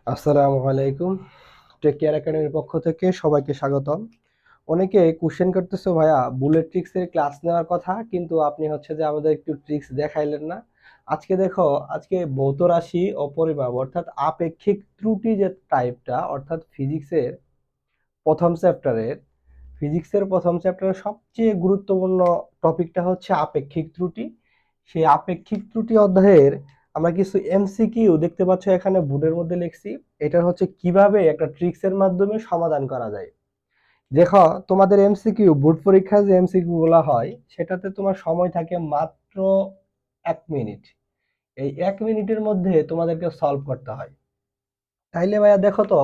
আসসালামু আলাইকুম। Take care একাডেমির পক্ষ থেকে সবাইকে স্বাগতম। অনেকে কোশ্চেন করতেছো ভাইয়া বুলেট ট্রিক্সের ক্লাস নেওয়ার কথা, কিন্তু আপনি হচ্ছে যে আমাদের একটু ট্রিক্স দেখাইলেন না। আজকে দেখো, আজকে ভৌত রাশি ও পরিমাপ অর্থাৎ আপেক্ষিক ত্রুটি যে টাইপটা, অর্থাৎ প্রথম চ্যাপ্টারের ফিজিক্সের প্রথম চ্যাপ্টারের সবচেয়ে গুরুত্বপূর্ণ টপিকটা হচ্ছে আপেক্ষিক ত্রুটি। সেই আপেক্ষিক ত্রুটি অধ্যায়ের আমরা কিছু এমসিকিউ দেখতে পাচ্ছ এখানে বোর্ডের মধ্যে লিখছি। এটা হচ্ছে কিভাবে একটা ট্রিক্সের মাধ্যমে সমাধান করা যায়। দেখো, তোমাদের এমসিকিউ বোর্ড পরীক্ষায় যে এমসিকিউ গুলো হয় সেটাতে তোমার সময় থাকে মাত্র 1 মিনিট। এই 1 মিনিটের মধ্যে তোমাদেরকে সলভ করতে হয়। তাইলে ভাইয়া দেখো তো,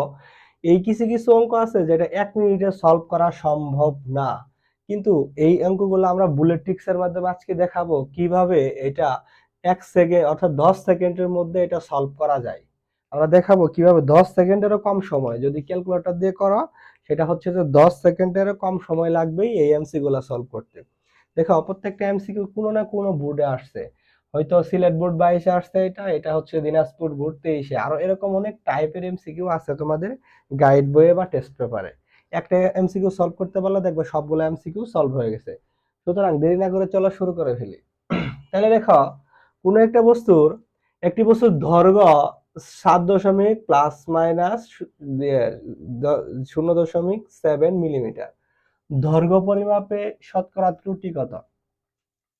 এই কিছু কিছু অঙ্ক আছে যেটা 1 মিনিটে সলভ করা সম্ভব না, কিন্তু এই অঙ্কগুলো আমরা বুলেট ট্রিক্সের মাধ্যমে আজকে দেখাবো কিভাবে এটা 1 সেকেন্ড অর্থাৎ 10 সেকেন্ডের মধ্যে এটা সলভ করা যায়। আমরা দেখাবো কিভাবে 10 সেকেন্ডেরও কম সময় যদি ক্যালকুলেটর দিয়ে করো, সেটা হচ্ছে যে 10 সেকেন্ডেরও কম সময় লাগবেই এই এমসি গুলা সলভ করতে। দেখো, প্রত্যেকটা এমসিকিউ কোনো না কোনো বোর্ডে আসছে। হয়তো সিলেট বোর্ড 22-এ আসছে, এটা এটা হচ্ছে দিনাজপুর বোর্ড 23-এ। আরো এরকম অনেক টাইপের এমসিকিউ আছে তোমাদের গাইড বইয়ে বা টেস্ট পেপারে। একটা এমসিকিউ সলভ করতে পারলে দেখবে সবগুলো এমসিকিউ সলভ হয়ে গেছে। সুতরাং দেরি না করে চলো শুরু করে ফেলি। তাহলে দেখো, কোনো একটি বস্তুর দৈর্ঘ্য 7 ± ± 0.7 মিলিমিটার। দৈর্ঘ্য পরিমাপে শতকরা ত্রুটি কত?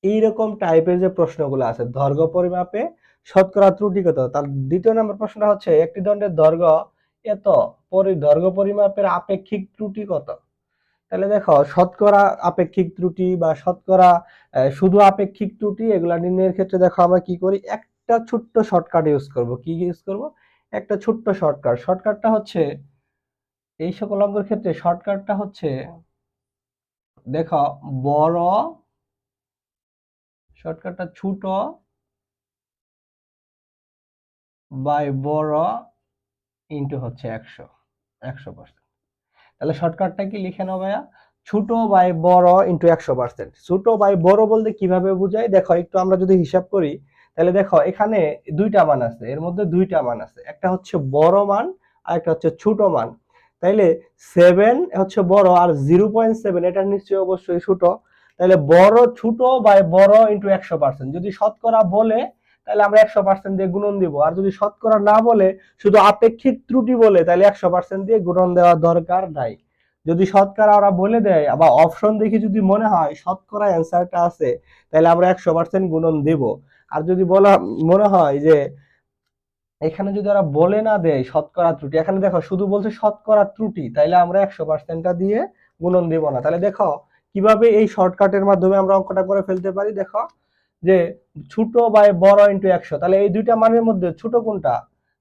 এইরকম টাইপের যে প্রশ্নগুলো আছে, দৈর্ঘ্য পরিমাপে শতকরা ত্রুটি কত, তার দ্বিতীয় নম্বর প্রশ্নটা হচ্ছে একটি দণ্ডের দৈর্ঘ্য এত, দৈর্ঘ্য পরিমাপের আপেক্ষিক ত্রুটি কত? তাহলে দেখো, শতকরা আপেক্ষিক ত্রুটি বা শতকরা শুধু আপেক্ষিক ত্রুটি এগুলা নির্ণয়ের ক্ষেত্রে দেখো আমরা কি করি, একটা ছোট্ট শর্টকাট ইউজ করব। কি ইউজ করব? একটা ছোট্ট শর্টকাট। শর্টকাটটা হচ্ছে এই সকল অঙ্কের ক্ষেত্রে শর্টকাটটা হচ্ছে, দেখো, বড় শর্টকাটটা ছোট বাই বড় ইন্টু হচ্ছে 100%। তাহলে শর্টকাটটা কি লিখে নাও ভাইয়া, ছোট বাই বড় ইন্টু 100%। ছোট বাই বড় বলতে কিভাবে বোঝায় দেখো, একটু আমরা যদি হিসাব করি, তাহলে দেখো এখানে দুইটা মান আছে, এর মধ্যে দুইটা মান আছে, একটা হচ্ছে বড় মান আর একটা হচ্ছে ছোট মান। তাইলে 7 হচ্ছে বড় আর 0.7 এটা নিশ্চয়ই অবশ্যই ছোট। তাহলে বড় ছোট বাই বড় ইন্টু 100%। যদি শতকরা বলে তাহলে আমরা 100% দিয়ে গুণন দিব, আর যদি শতকরা না বলে শুধু আপেক্ষিক ত্রুটি বলে তাহলে 100% দিয়ে গুণন দেওয়ার দরকার নাই। যদি শতকরা ওরা বলে দেয় বা অপশন দেখে যদি মনে হয় শতকরা অ্যান্সারটা আছে, তাহলে আমরা 100% গুণন দিব। আর যদি মনে হয় যে এখানে যদি ওরা বলে না দেয় শতকরা ত্রুটি, এখানে দেখো শুধু বলছে শতকরা ত্রুটি, তাইলে আমরা 100%টা দিয়ে গুণন দিব না। তাহলে দেখো কিভাবে এই শর্টকাটের মাধ্যমে আমরা অঙ্কটা করে ফেলতে পারি। দেখো যে ছোট বাই বড় ইন্টু 100, তাহলে এই দুইটা মানের মধ্যে ছোট কোনটা?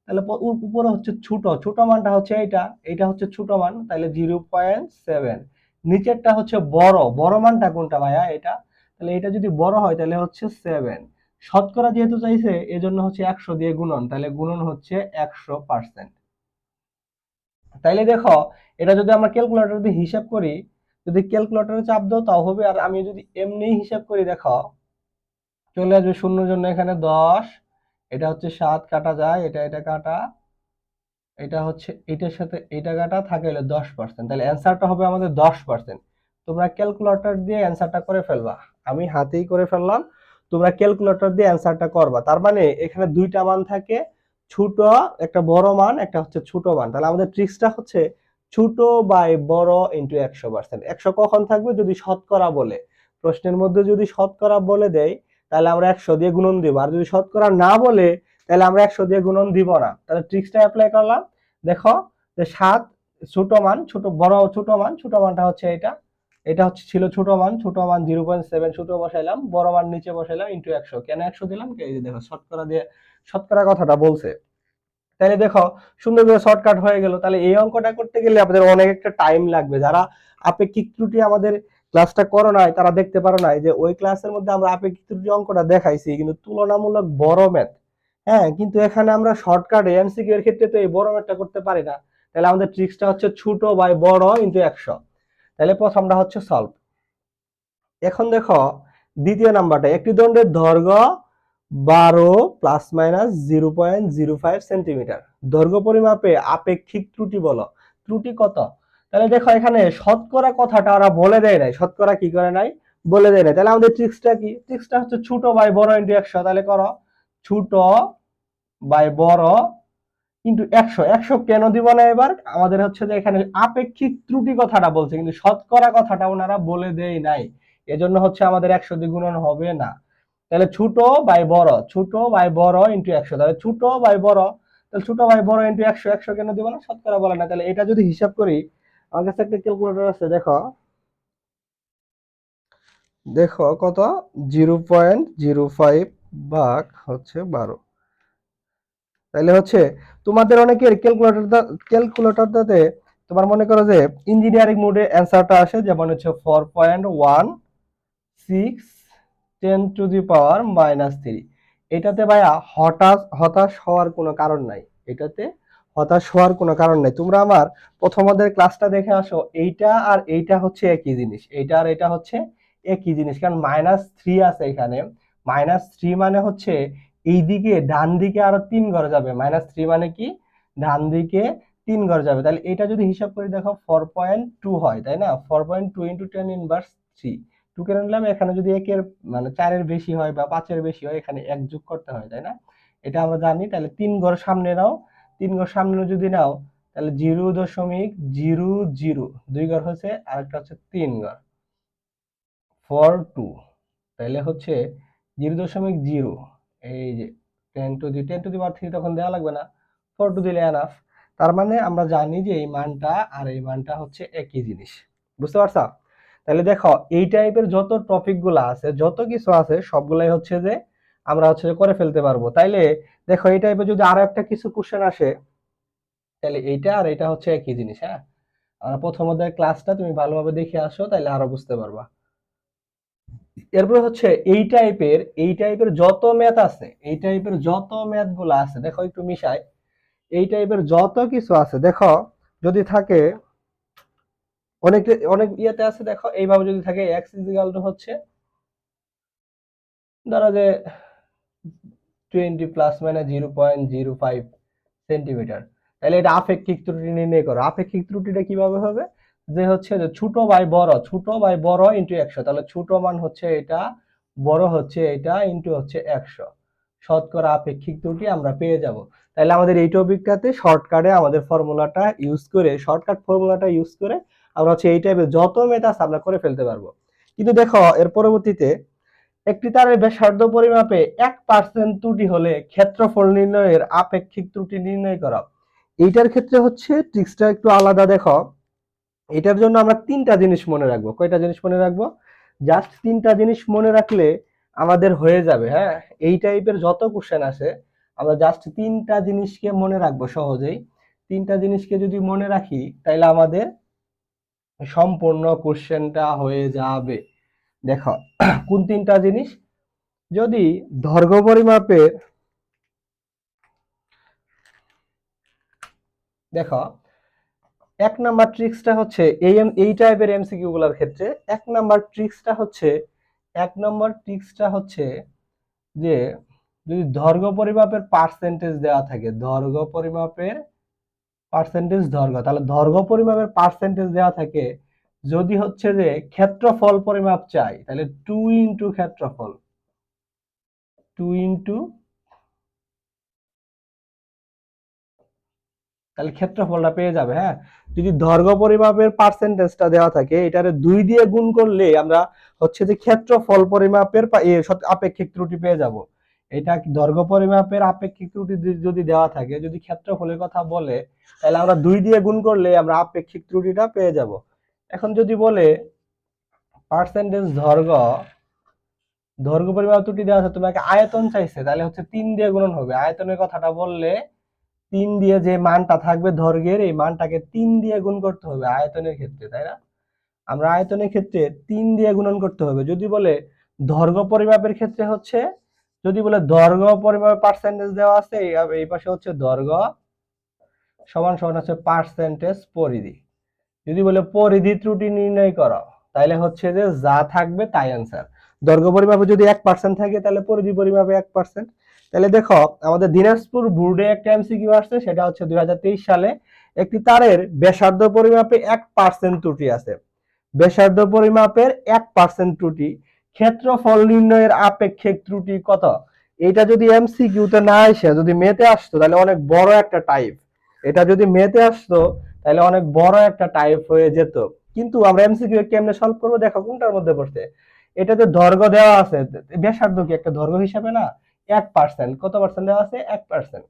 তাহলে উপরে হচ্ছে ছোট, ছোট মানটা হচ্ছে এইটা, এইটা হচ্ছে ছোট মান, তাহলে 0.7। নিচেরটা হচ্ছে বড়, বড় মানটা কোনটা ভাইয়া? এটা। তাহলে এটা যদি বড় হয় তাহলে হচ্ছে 7। শতকরা যেহেতু চাইছে এজন্য হচ্ছে 100 দিয়ে গুণন, তাহলে গুণন হচ্ছে 100%। তাইলে দেখো, এটা যদি আমরা ক্যালকুলেটর দিয়ে হিসাব করি, যদি ক্যালকুলেটরে চাপ দাও তাও হবে, আর আমি যদি এমনি হিসাব করি দেখো চলে আসবে শূন্যর জন্য এখানে 10, এটা হচ্ছে 7 কাটা যায়, এটা এটা কাটা, এটা হচ্ছে এটার সাথে এটা কাটা থাকে হলো 10%। তাহলে অ্যান্সারটা হবে আমাদের 10%। তোমরা ক্যালকুলেটর দিয়ে অ্যান্সারটা করে ফেলবা, আমি হাতেই করে ফেললাম, তোমরা ক্যালকুলেটর দিয়ে অ্যান্সারটা করবা। তার মানে এখানে দুইটা মান থাকে, ছোট একটা বড় মান, একটা হচ্ছে ছোট মান। তাহলে আমাদের ট্রিক্সটা হচ্ছে ছোট বাই বড় ইন্টু 100%। 100 কখন থাকবে? যদি শতকরা বলে, প্রশ্নের মধ্যে যদি শতকরা বলে দেয় তাহলে আমরা 100 দিয়ে গুণন দিব, আর যদি শতকরা না বলে তাহলে আমরা 100 দিয়ে গুণন দিব না। তাহলে ট্রিক্সটা অ্যাপ্লাই করলাম। দেখো যে 7 ছোট মান, ছোট বড় ছোট মান, ছোট মানটা হচ্ছে এটা, এটা হচ্ছে ছিল ছোট মান, ছোট মান 0.7 ছোট বসাইলাম, বড় মান নিচে বসাইলাম ইনটু 100। কেন 100 দিলাম? এই যে দেখো শতকরা দিয়ে শতকরা কথাটা বলছে। তাহলে দেখো সুন্দর করে শর্টকাট হয়ে গেল। তাহলে এই অঙ্কটা করতে গেলে আমাদের অনেক একটা টাইম লাগবে। যারা আপেক্ষিক ত্রুটি আমাদের ক্লাসটা করো নাই তারা দেখতে পারো নাই যে ওই ক্লাসের মধ্যে আমরা আপেক্ষিক ত্রুটি অঙ্কটা দেখাইছি, কিন্তু তুলনামূলক বড় ম্যাথ। হ্যাঁ, কিন্তু এখানে আমরা শর্টকাটে এমসিকিউ এর ক্ষেত্রে তো এই বড় ম্যাথটা করতে পারি না। তাহলে আমাদের ট্রিক্সটা হচ্ছে ছোট বাই বড় ইনটু 100। তাহলে প্রথমটা হচ্ছে সলভ। এখন দেখো দ্বিতীয় নাম্বারটা, একটি দণ্ডের দৈর্ঘ্য 12 প্লাস মাইনাস 0.05 সেন্টিমিটার। দৈর্ঘ্য পরিমাপে আপেক্ষিক ত্রুটি বলো। ত্রুটি কত? তাহলে দেখো এখানে শতকরা কথাটা ওরা বলে দেয় নাই, শতকরা কি করে নাই বলে দেয় নাই। তাহলে আমাদের ট্রিক্সটা কি? ট্রিক্সটা হচ্ছে ছোট বাই বড় ইনটু 100। তাহলে করো ছোট বাই বড় ইনটু 100। 100 কেন দিব না? এবার আমাদের হচ্ছে যে এখানে আপেক্ষিক ত্রুটি কথাটা বলছে, কিন্তু শতকরা কথাটা ওনারা বলে দেয় নাই, এজন্য হচ্ছে আমাদের 100 দিয়ে গুণন হবে না। তাহলে ছোট বাই বড়, ছোট বাই বড় ইনটু 100। তাহলে ছোট বাই বড়, তাহলে ছোট বাই বড় ইনটু 100। 100 কেন দিব না? শতকরা বলে না। তাহলে এটা যদি হিসাব করি, আমার কাছে একটা ক্যালকুলেটর আছে, দেখো দেখো কত, 0.05 ভাগ হচ্ছে 12। তাহলে হচ্ছে তোমাদের অনেকের ক্যালকুলেটরটাতে তোমার মনে করো যে ইঞ্জিনিয়ারিং মোডে অ্যান্সারটা আসে, যেমন হচ্ছে 4.16 10⁻³ এটাতে ভাইয়া হতাশ হওয়ার কোনো কারণ নাই। এটাতে হতাশ হওয়ার কোনো কারণ নাই। তোমরা আমার প্রথমদের ক্লাসটা দেখে আসো, এইটা আর এইটা হচ্ছে একই জিনিস, এইটা আর এটা হচ্ছে একই জিনিস, কারণ -3 আছে এখানে। -3 মানে হচ্ছে এইদিকে ডান দিকে আরো 3 ঘর যাবে। -3 মানে কি? ডান দিকে 3 ঘর যাবে। তাহলে এটা যদি হিসাব করি, দেখো 4.2 হয়, তাই না? 4.2 × 10⁻³ 2 কেন নিলাম? এখানে যদি 1 এর মানে 4 এর বেশি হয় বা 5 এর বেশি হয়, এখানে 1 যোগ করতে হয়, তাই না? এটা আমরা জানি। তাহলে 3 ঘর সামনে নাও, 3 ঘর সামনে যদি নাও, তাহলে 0.00 2 ঘর হচ্ছে, আরেকটা হচ্ছে 3 ঘর 42। তাহলে হচ্ছে 0.0, এই যে 10⁻³ তখন দেওয়া লাগবে না, 42 দিলে এনাফ। তার মানে আমরা জানি যে এই মানটা আর এই মানটা হচ্ছে একই জিনিস। বুঝতে পারছো? তাহলে দেখো এই টাইপের যত টপিক গুলা আছে, যত কিছু আছে, সবগুলাই হচ্ছে যে আমরা হচ্ছে যে করে ফেলতে পারবো। তাইলে দেখো এই টাইপের যদি আরো একটা কিছু কোশ্চেন আসে, তাহলে এইটা আর এটা হচ্ছে একই জিনিস। হ্যাঁ, আর প্রথম অধ্যায়ের ক্লাসটা তুমি ভালোভাবে দেখে আসো, তাইলে আরো বুঝতে পারবা। এরপরে হচ্ছে এই টাইপের যত ম্যাথ আছে, এই টাইপের যত ম্যাথ গুলো আছে, দেখো একটু মিশাই, এই টাইপের যত কিছু আছে, দেখো যদি থাকে অনেক অনেক ইয়েতে আছে, দেখো এইভাবে যদি থাকে x হচ্ছে ধরো যে 20 প্লাস মাইনাস 0.05 সেন্টিমিটার। তাহলে এটা আপেক্ষিক ত্রুটি নির্ণয় করো। আপেক্ষিক ত্রুটিটা কিভাবে হবে? যে হচ্ছে যে ছোট বাই বড় ইনটু 100। তাহলে ছোট মান হচ্ছে এটা, বড় হচ্ছে এটা, ইনটু হচ্ছে 100। শতকরা আপেক্ষিক ত্রুটি আমরা পেয়ে যাব। তাহলে আমাদের এই টপিকটাতে শর্টকাটে আমাদের ফর্মুলাটা ইউজ করে, শর্টকাট ফর্মুলাটা ইউজ করে আমরা হচ্ছে এই টাইপের যত মেথড আছে আমরা করে ফেলতে পারবো। কিন্তু দেখো এর পরবর্তীতে, একটি তারের ব্যাসার্ধ পরিমাপে 1% ত্রুটি হলে ক্ষেত্রফল নির্ণয়ের আপেক্ষিক ত্রুটি নির্ণয় করা। এইটার ক্ষেত্রে হচ্ছে ট্রিক্সটা একটু আলাদা। দেখো এটার জন্য আমরা 3টা জিনিস মনে রাখবো। কয়টা জিনিস মনে রাখবো? জাস্ট 3টা জিনিস মনে রাখলে আমাদের হয়ে যাবে। হ্যাঁ, এই টাইপের যত কোশ্চেন আসে আমরা জাস্ট 3টা জিনিসকে মনে রাখবো সহজেই। 3টা জিনিসকে যদি মনে রাখি, তাহলে আমাদের সম্পূর্ণ কোশ্চেনটা হয়ে যাবে। দেখো কোন 3টা জিনিস? যদি দৈর্ঘ্য পরিমাপের, দেখো 1 নাম্বার ট্রিক্সটা হচ্ছে এই টাইপের এমসিকিউ গুলোর ক্ষেত্রে 1 নাম্বার ট্রিক্সটা হচ্ছে যে যদি দৈর্ঘ্য পরিমাপের পার্সেন্টেজ দেওয়া থাকে, দৈর্ঘ্য পরিমাপের পার্সেন্টেজ দৈর্ঘ্য, তাহলে দৈর্ঘ্য পরিমাপের পার্সেন্টেজ দেওয়া থাকে, যদি হচ্ছে যে ক্ষেত্রফল পরিমাপ চাই, তাহলে 2 ইনটু ক্ষেত্রফল, 2 ইনটু, তাহলে ক্ষেত্রফলটা পেয়ে যাবে। হ্যাঁ, যদি দৈর্ঘ্য পরিমাপের পার্সেন্টেজটা দেওয়া থাকে, এটারে 2 দিয়ে গুণ করলে আমরা হচ্ছে যে ক্ষেত্রফল পরিমাপের আপেক্ষিক ত্রুটি পেয়ে যাব। এটা দৈর্ঘ্য পরিমাপের আপেক্ষিক ত্রুটি যদি দেওয়া থাকে, যদি ক্ষেত্রফলের কথা বলে, তাহলে আমরা 2 দিয়ে গুণ করলে আমরা আপেক্ষিক ত্রুটিটা পেয়ে যাব। এখন যদি বলে পার্সেন্টেজ দৈর্ঘ্য পরিমাপ ত্রুটি দেওয়া আছে, তোমাকে আয়তন চাইছে, তাহলে হচ্ছে 3 দিয়ে গুণন হবে। আয়তনের কথাটা বললে 3 দিয়ে যে মানটা থাকবে দৈর্ঘ্যের, এই মানটাকে 3 দিয়ে গুণ করতে হবে আয়তনের ক্ষেত্রে, তাই না? আমরা আয়তনের ক্ষেত্রে 3 দিয়ে গুণন করতে হবে। যদি বলে দৈর্ঘ্য পরিমাপের ক্ষেত্রে হচ্ছে, যদি বলে দৈর্ঘ্য পরিমাপের পার্সেন্টেজ দেওয়া আছে, এই পাশে হচ্ছে দৈর্ঘ্য সমান সমান হচ্ছে পার্সেন্টেজ পরিধি। যদি বলে পরিধি ত্রুটি নির্ণয় করো, তাহলে হচ্ছে যে যা থাকবে তাই অ্যান্সার। দৈর্ঘ্য পরিমাপে যদি 1% থাকে তাহলে পরিধি পরিমাপে 1%। তাহলে দেখো আমাদের দিনাজপুর বোর্ডে একটা এমসিকিউ আসছে, সেটা হচ্ছে 2023 সালে একটি তারের ব্যাসার্ধ পরিমাপে 1% ত্রুটি আছে। ব্যাসার্ধ পরিমাপের 1% ত্রুটি, ক্ষেত্রফল নির্ণয়ের আপেক্ষিক ত্রুটি কত? এটা যদি এমসিকিউতে না আসে, যদি মেতে আসতো তাহলে অনেক বড় একটা টাইপ। এটা যদি মেতে আসতো তাহলে অনেক বড় একটা টাইপ হয়ে যেত। কিন্তু আমরা এমসিকিউ কেমনে সলভ করবো, দেখো কোনটার মধ্যে পড়ছে। এটাতে দৈর্ঘ্য দেওয়া আছে, ব্যাসার্ধ কি একটা দৈর্ঘ্য হিসাবে না? 1%, কত পার্সেন্ট দেওয়া আছে? 1%।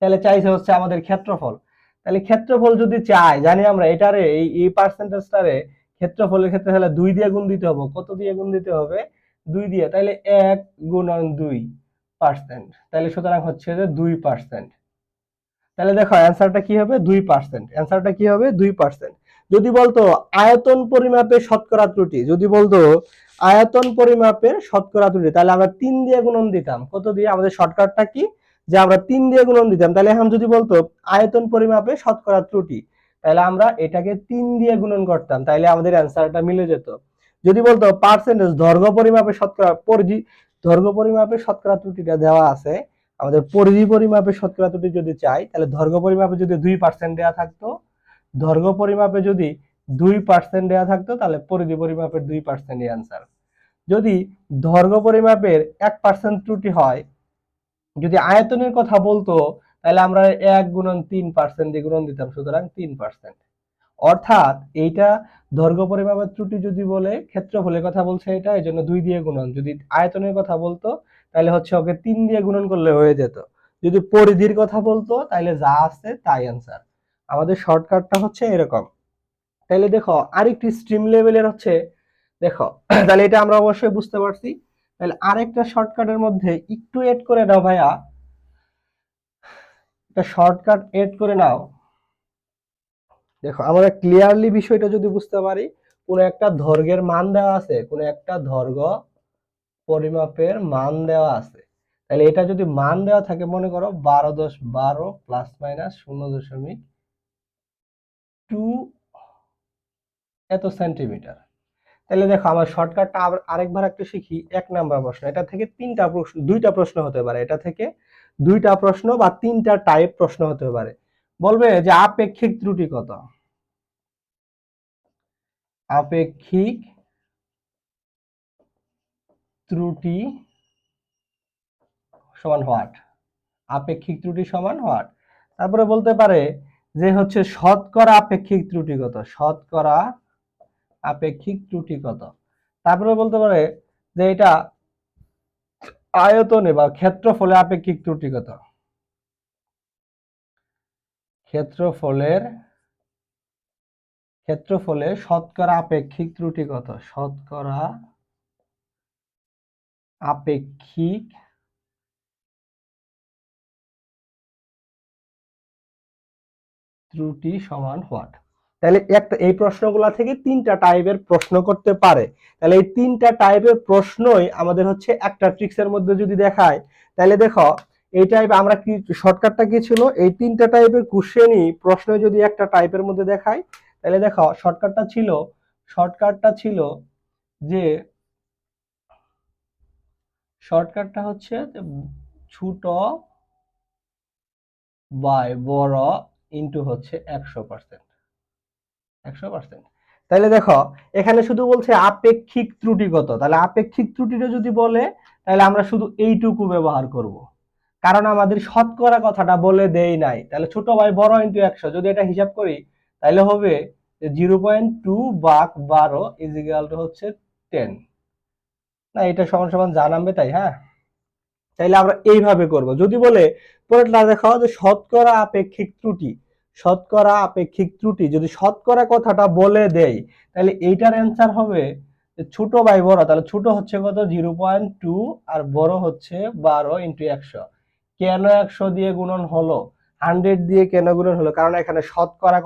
তাহলে চাইছে হচ্ছে আমাদের ক্ষেত্রফল। তাহলে ক্ষেত্রফল যদি চাই, জানি আমরা এটারে এই পার্সেন্টেজটারে ক্ষেত্রফলের ক্ষেত্রে তাহলে 2 দিয়ে গুণ দিতে হবে। কত দিয়ে গুণ দিতে হবে? 2 দিয়ে। তাহলে 1 গুণন 2%। তাহলে সুতরাং হচ্ছে যে 2%। তাহলে দেখো অ্যান্সারটা কি হবে? 2%। অ্যান্সারটা কি হবে? 2%। যদি বলতো আয়তন পরিমাপে শতকরা ত্রুটি, যদি বলতো আয়তন পরিমাপের শতকরা ত্রুটি, তাহলে আমরা 3 দিয়ে গুণন দিতাম। কত দিয়ে? আমাদের শর্টকাটটা কি, যে আমরা 3 দিয়ে গুণন দিতাম। তাহলে এখন যদি বলতো আয়তন পরিমাপে শতকরা ত্রুটি, তাহলে আমরা এটাকে 3 দিয়ে গুণন করতাম, তাহলে আমাদের অ্যান্সারটা মিলে যেত। যদি বলতো পার্সেন্টেজ দৈর্ঘ্য পরিমাপে শতকরা পরিধি, দৈর্ঘ্য পরিমাপে শতকরা ত্রুটিটা দেওয়া আছে, আমাদের পরিধি পরিমাপে শতকরা ত্রুটি যদি চাই, তাহলে দৈর্ঘ্য পরিমাপে যদি 2% দেওয়া থাকতো, দৈর্ঘ্য পরিমাপে যদি 2% দেওয়া থাকতো, তাহলে পরিধি পরিমাপের 2%ই অ্যান্সার। যদি দৈর্ঘ্য পরিমাপের 1% ত্রুটি হয়, যদি আয়তনের কথা বলতো, তাহলে আমরা 1 গুণন 3% দিয়ে গুণন দিতাম, সুতরাং 3%। অর্থাৎ এইটা দৈর্ঘ্য পরিমাপের ত্রুটি যদি বলে, ক্ষেত্রফলের কথা বলছে এটা, এই জন্য 2 দিয়ে গুণন। যদি আয়তনের কথা বলতো তাহলে হচ্ছে ওকে 3 দিয়ে গুণন করলে হয়ে যেত। যদি পরিধির কথা বলতো তাহলে যা আছে তাই অ্যান্সার। আমাদের শর্টকাটটা হচ্ছে এরকম। তাহলে দেখো আরেকটি স্ট্রিম লেভেলের হচ্ছে, দেখো তাহলে এটা আমরা অবশ্যই বুঝতে পারছি। তাহলে আরেকটা শর্টকাটের মধ্যে একটু এড করে নাও ভাইয়া, একটা শর্টকাট এড করে নাও। দেখো আমরা ক্লিয়ারলি বিষয়টা যদি বুঝতে পারি, কোন একটা দৈর্ঘ্যের মান দেওয়া আছে, কোন একটা দৈর্ঘ্য পরিমাপের মান দেওয়া আছে, তাহলে এটা যদি মান দেওয়া থাকে, মনে করো 12 প্লাস মাইনাস 0.2 এত সেন্টিমিটার। তাহলে দেখো আমার শর্টকাটটা আরেকবার একটু শিখি। 1 নাম্বার প্রশ্ন, এটা থেকে 3টা প্রশ্ন, 2টা প্রশ্ন হতে পারে, এটা থেকে 2টা প্রশ্ন বা 3টা টাইপ প্রশ্ন হতে পারে। বলবে যে আপেক্ষিক ত্রুটি কত? আপেক্ষিক ত্রুটি সমান হোয়াট? আপেক্ষিক ত্রুটি সমান হোয়াট? তারপরে বলতে পারে যে হচ্ছে শতকরা আপেক্ষিক ত্রুটি কত? শতকরা আপেক্ষিক ত্রুটি কত? তারপরে বলতে পারে যে এটা আয়তনে বা ক্ষেত্রফলে আপেক্ষিক ত্রুটি কত? ক্ষেত্রফলে শতকরা আপেক্ষিক ত্রুটি কত? শতকরা আপেক্ষিক ত্রুটি সমান হোয়াট? তাহলে একটা এই প্রশ্নগুলা থেকে 3টা টাইপের প্রশ্ন করতে পারে। তাহলে এই 3টা টাইপের প্রশ্নই আমাদের হচ্ছে একটা ট্রিক্সের মধ্যে যদি দেখায়, তাহলে দেখো এই টাইপ আমরা কি শর্টকাটটা কি ছিল, এই 3টা টাইপের কোশ্চেনই প্রশ্ন যদি একটা টাইপের মধ্যে দেখায়, তাহলে দেখো শর্টকাটটা ছিল যে শর্টকাটটা হচ্ছে ছোট বাই বড় ইনটু হচ্ছে 100%। 100%। তাহলে দেখো এখানে শুধু বলছে আপেক্ষিক ত্রুটি কত, তাহলে আপেক্ষিক ত্রুটিটা যদি বলে তাহলে আমরা শুধু এইটুকু ব্যবহার করব, কারণ আমাদের শতকরা কথাটা বলে দেই নাই। তাহলে ছোট বাই বড় ইনটু 100 যদি এটা হিসাব করি, তাহলে হবে 0.2 ভাগ 12 ইজ ইকুয়াল টু হচ্ছে 10। না, এটা সমান সমান যা নামবে তাই। হ্যাঁ, তাইলে আমরা এইভাবে করব। যদি বলে পরেরটা দেখো যে শতকরা আপেক্ষিক ত্রুটি, শতকরা আপেক্ষিক ত্রুটি যদি শতকরা কথাটা বলে দেই, তাহলে এইটার অ্যান্সার হবে ছোট বাই বড়। তাহলে ছোট হচ্ছে কত? 0.2 আর বড় হচ্ছে 12 ইন্টু 100। কেন 100 দিয়ে গুণন হলো, 100 দিয়ে কেন গুণন হলো? কারণ এখানে শতকরা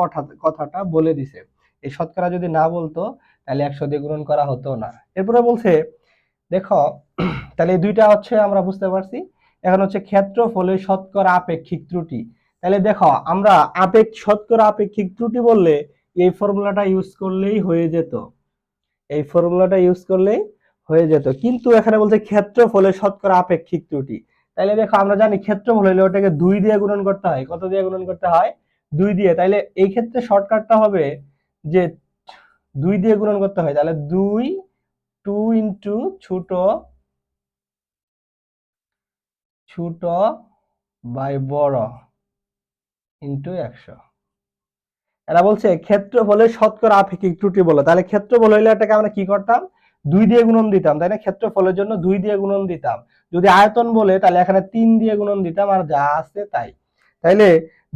কথাটা বলে দিছে। এই শতকরা যদি না বলতো তাহলে 100 দিয়ে গুণন করা হতো না। এরপরে বলছে দেখো তাহলে এই দুইটা হচ্ছে আমরা বুঝতে পারছি। এখন হচ্ছে ক্ষেত্রফলের শতকরা আপেক্ষিক ত্রুটি। তাহলে দেখো আমরা শতকরা আপেক্ষিক ত্রুটি বললে এই ফর্মুলাটা ইউজ করলেই হয়ে যেত। এই ফর্মুলাটা ইউজ করলেই হয়ে যেত, কিন্তু এখানে বলছে ক্ষেত্রফলের শতকরা আপেক্ষিক ত্রুটি। তাইলে দেখো আমরা জানি ক্ষেত্রফল হলে ওটাকে 2 দিয়ে গুণন করতে হয়। কত দিয়ে গুণন করতে হয়? 2 দিয়ে। তাইলে এই ক্ষেত্রে শর্টকাটটা হবে যে 2 দিয়ে গুণন করতে হয়। তাহলে 2 ইনটু ছোট ছোট বাই বড় ইনটু 100। এরা বলছে ক্ষেত্রফলের শতকরা আপেক্ষিক ত্রুটি বলো। তাহলে ক্ষেত্রফল হইলে এটাকে আমরা কি করতাম? 2 দিয়ে গুণন দিতাম, তাই না? ক্ষেত্রফলের জন্য 2 দিয়ে গুণন দিতাম। যদি আয়তন বলে তাহলে এখানে 3 দিয়ে গুণন দিতাম, আর যা আছে তাই। তাইলে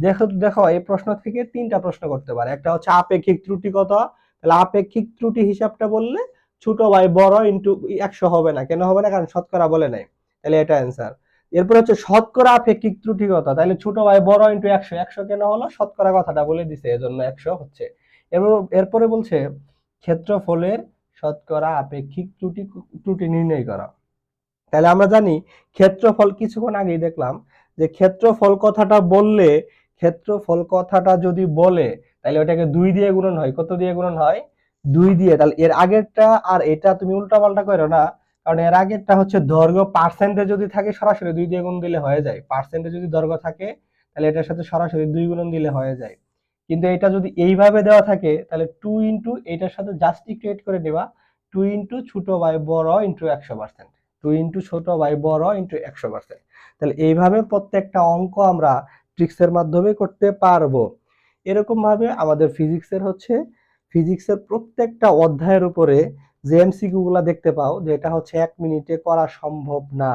দেখো দেখো এই প্রশ্ন থেকে 3টা প্রশ্ন করতে পারে। একটা হচ্ছে আপেক্ষিক ত্রুটি কত? তাহলে আপেক্ষিক ত্রুটি হিসাবটা বললে ছোট বাই বড় ইনটু 100 হবে না। কেন হবে না? কারণ শতকরা বলে নাই। তাহলে এটা অ্যান্সার। এরপর হচ্ছে শতকরা আপেক্ষিক ত্রুটি কত? তাহলে ছোট বাই বড় ইনটু 100। 100 কেন হলো? শতকরা কথাটা বলে দিছে, এজন্য 100 হচ্ছে। এরপরে বলছে ক্ষেত্রফলের শতকরা আপেক্ষিক ত্রুটি ত্রুটি নির্ণয় করা। তাহলে আমরা জানি ক্ষেত্রফল, কিছুক্ষণ আগেই দেখলাম যে ক্ষেত্রফল কথাটা বললে, ক্ষেত্রফল কথাটা যদি বলে তাহলে ওটাকে 2 দিয়ে গুণন হয়। কত দিয়ে গুণন হয়? 2 দিয়ে। তাহলে এর আগেরটা আর এটা তুমি উল্টাপাল্টা করো না, কারণ এর আগেরটা হচ্ছে দৈর্ঘ্য পার্সেন্টে যদি থাকে সরাসরি 2 দিয়ে গুণ দিলে হয়ে যায়। পার্সেন্টে যদি দৈর্ঘ্য থাকে তাহলে এটার সাথে সরাসরি 2 গুণন দিলে হয়ে যায়। কিন্তু এটা যদি এইভাবে দেওয়া থাকে তাহলে 2 ইনটু এটার সাথে জাস্ট ইকুয়েট করে নেবা, 2 ইনটু ছোট বাই বড় ইনটু 100%। 2 ইনটু ছোট বাই বড় ইনটু 100%। তাহলে এইভাবে প্রত্যেকটা অঙ্ক আমরা ট্রিক্সের মাধ্যমে করতে পারবো। এরকম ভাবে আমাদের ফিজিক্সের প্রত্যেকটা অধ্যায়ের উপরে যে এমসিকিউ গুলা দেখতে পাও, যেটা হচ্ছে 1 মিনিটে করা সম্ভব না,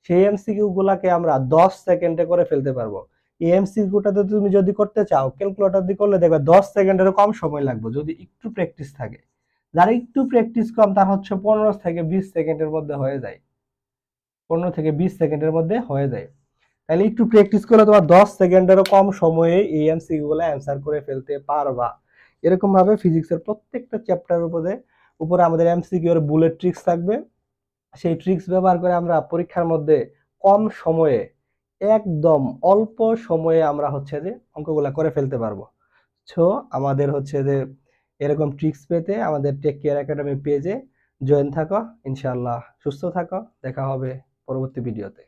সেই এমসিকিউ গুলাকে আমরা 10 সেকেন্ডে করে ফেলতে পারবো। এই এমসিকিউটাতে তুমি যদি করতে চাও ক্যালকুলেটর দিয়ে করলে দেখবে 10 সেকেন্ডেরও কম সময় লাগবে, যদি একটু প্র্যাকটিস থাকে। যার একটু প্র্যাকটিস কম তার হচ্ছে 15 থেকে 20 সেকেন্ডের মধ্যে হয়ে যায়। 15 থেকে 20 সেকেন্ডের মধ্যে হয়ে যায়। তাহলে একটু প্র্যাকটিস করলে তোমার 10 সেকেন্ডেরও কম সময়ে এই এমসিকিউ গুলো অ্যান্সার করে ফেলতে পারবা। এরকম ভাবে ফিজিক্সের প্রত্যেকটা চ্যাপ্টারের উপরে আমাদের এমসিকিউ এর বুলেট ট্রিক্স থাকবে। সেই ট্রিক্স ব্যবহার করে আমরা পরীক্ষার মধ্যে কম সময়ে, একদম অল্প সময়ে আমরা হচ্ছে যে অঙ্কগুলা করে ফেলতে পারবো। সো আমাদের হচ্ছে যে এরকম ট্রিক্স পেতে আমাদের টেক কেয়ার একাডেমি পেজে জয়েন থাকো। ইনশাআল্লাহ সুস্থ থাকো। দেখা হবে পরবর্তী ভিডিওতে।